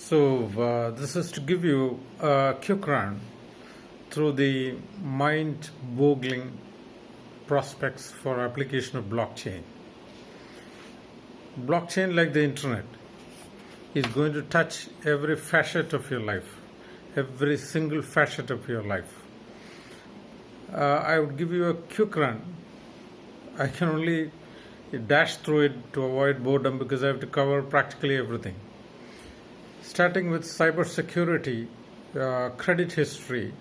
This is to give you a quick run through the mind-boggling prospects for application of blockchain. Blockchain, like the internet, is going to touch every facet of your life, every single facet of your life. I would give you a quick run. I can only dash through it to avoid boredom because I have to cover practically everything. Starting with cybersecurity, credit history,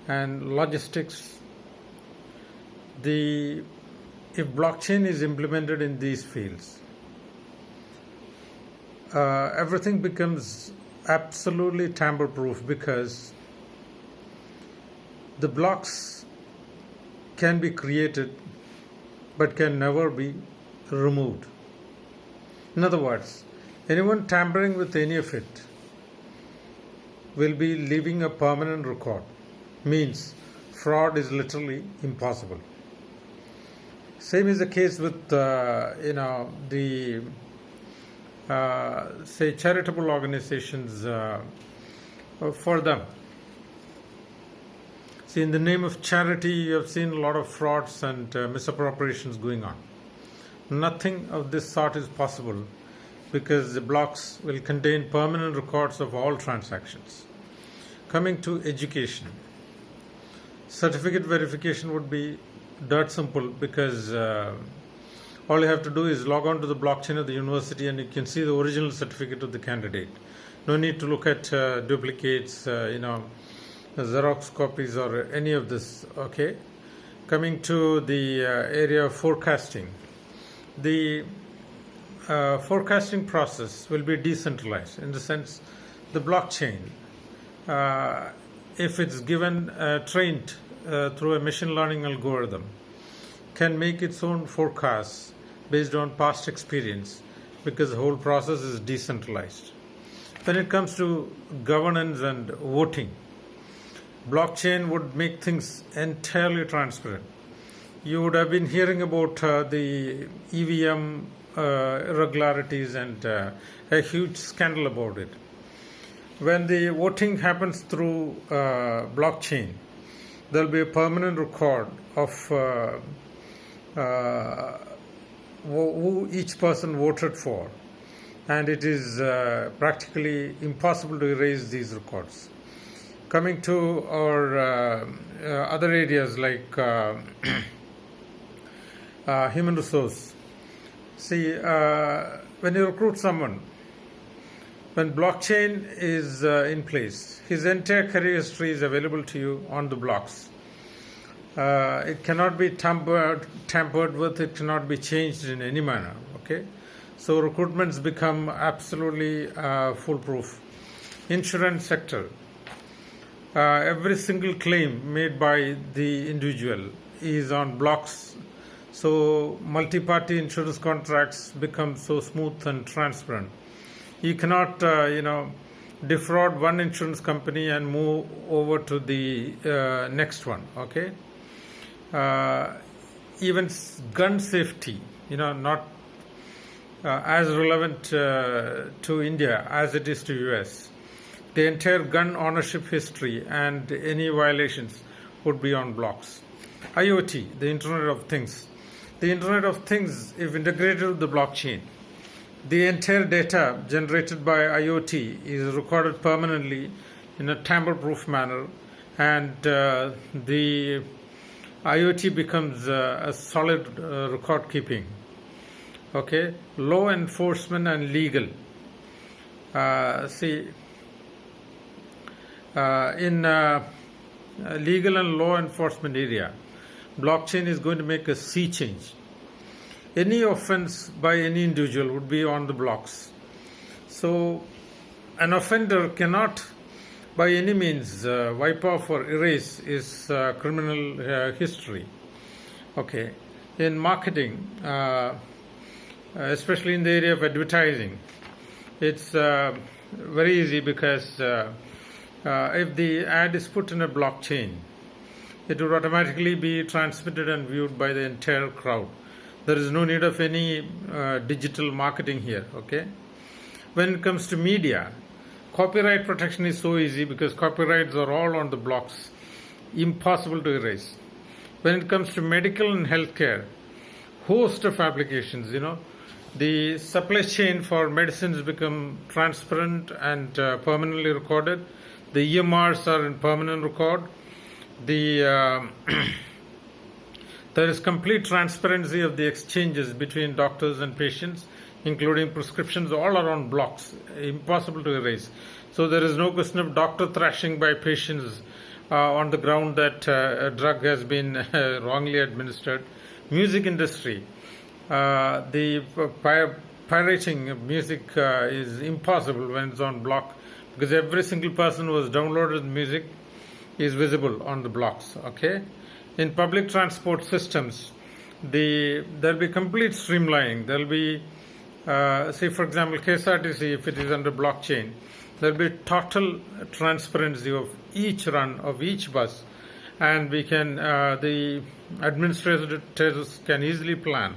and logistics. If blockchain is implemented in these fields, everything becomes absolutely tamper-proof because the blocks can be created but can never be removed. In other words, anyone tampering with any of it will be leaving a permanent record. Means fraud is literally impossible. Same is the case with say charitable organizations. For them, see, in the name of charity, you have seen a lot of frauds and misappropriations going on. Nothing of this sort is possible because the blocks will contain permanent records of all transactions. Coming to education, certificate verification would be dirt simple because all you have to do is log on to the blockchain of the university and you can see the original certificate of the candidate. No need to look at duplicates, Xerox copies or any of this. Okay. Coming to the area of forecasting, the forecasting process will be decentralized in the sense the blockchain, if it's given trained through a machine learning algorithm, can make its own forecasts based on past experience because the whole process is decentralized. When it comes to governance and voting, blockchain would make things entirely transparent. You would have been hearing about the EVM irregularities and a huge scandal about it. When the voting happens through blockchain, there will be a permanent record of who each person voted for, and it is practically impossible to erase these records. Coming to our other areas like human resource. See, when you recruit someone, when blockchain is in place, his entire career history is available to you on the blocks. It cannot be tampered with, it cannot be changed in any manner. Okay, so recruitments become absolutely foolproof. Insurance sector, every single claim made by the individual is on blocks, so multi-party insurance contracts become so smooth and transparent. You cannot defraud one insurance company and move over to the next one. Okay, even gun safety, not as relevant to India as it is to US. The entire gun ownership history and any violations would be on blocks. IoT, the Internet of Things. The Internet of Things, if integrated with the blockchain, the entire data generated by IoT is recorded permanently in a tamper-proof manner, and the IoT becomes a solid record keeping. Okay, law enforcement and legal. In legal and law enforcement area, blockchain is going to make a sea change. Any offense by any individual would be on the blocks. So an offender cannot by any means wipe off or erase his criminal history. Okay. In marketing, especially in the area of advertising, it's very easy because if the ad is put in a blockchain, it would automatically be transmitted and viewed by the entire crowd. There is no need of any digital marketing here. Okay. When it comes to media, Copyright protection is so easy because copyrights are all on the blocks, impossible to erase. When it comes to medical and healthcare, host of applications, the supply chain for medicines become transparent and permanently recorded. The EMRs are in permanent record. There is complete transparency of the exchanges between doctors and patients, including prescriptions, all are on blocks, impossible to erase. So there is no question of doctor thrashing by patients on the ground that a drug has been wrongly administered. Music industry, the pirating of music is impossible when it's on block, because every single person who has downloaded music is visible on the blocks. Okay, in public transport systems, there'll be complete streamlining. There'll be say, for example, KSRTC, if it is under blockchain, there'll be total transparency of each run of each bus, and we can the administrators can easily plan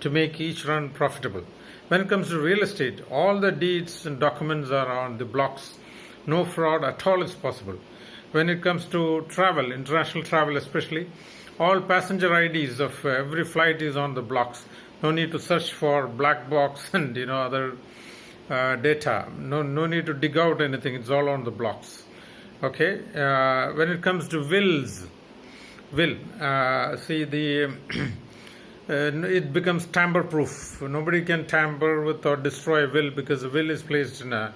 to make each run profitable. When it comes to real estate, all the deeds and documents are on the blocks. No fraud at all is possible. When it comes to travel, international travel especially, all passenger IDs of every flight is on the blocks. No need to search for black box and other data. No need to dig out anything. It's all on the blocks. Okay. When it comes to it becomes tamper-proof. Nobody can tamper with or destroy a will because the will is placed in a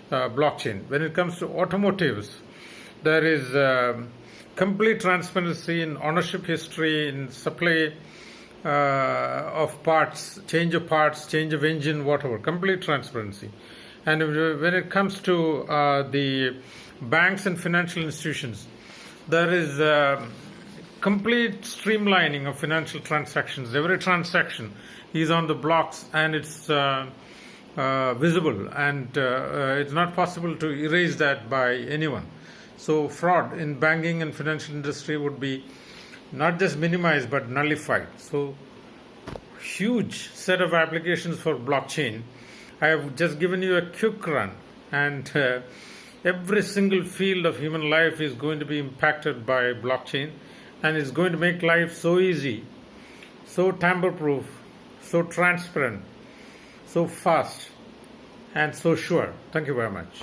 blockchain. When it comes to automotives, there is complete transparency in ownership history, in supply of parts, change of engine, whatever, complete transparency. And when it comes to the banks and financial institutions, there is complete streamlining of financial transactions. Every transaction is on the blocks and it's visible, and it's not possible to erase that by anyone. So fraud in banking and financial industry would be not just minimized but nullified. So huge set of applications for blockchain. I have just given you a quick run, and every single field of human life is going to be impacted by blockchain, and it's going to make life so easy, so tamper-proof, so transparent, so fast, and so sure. Thank you very much.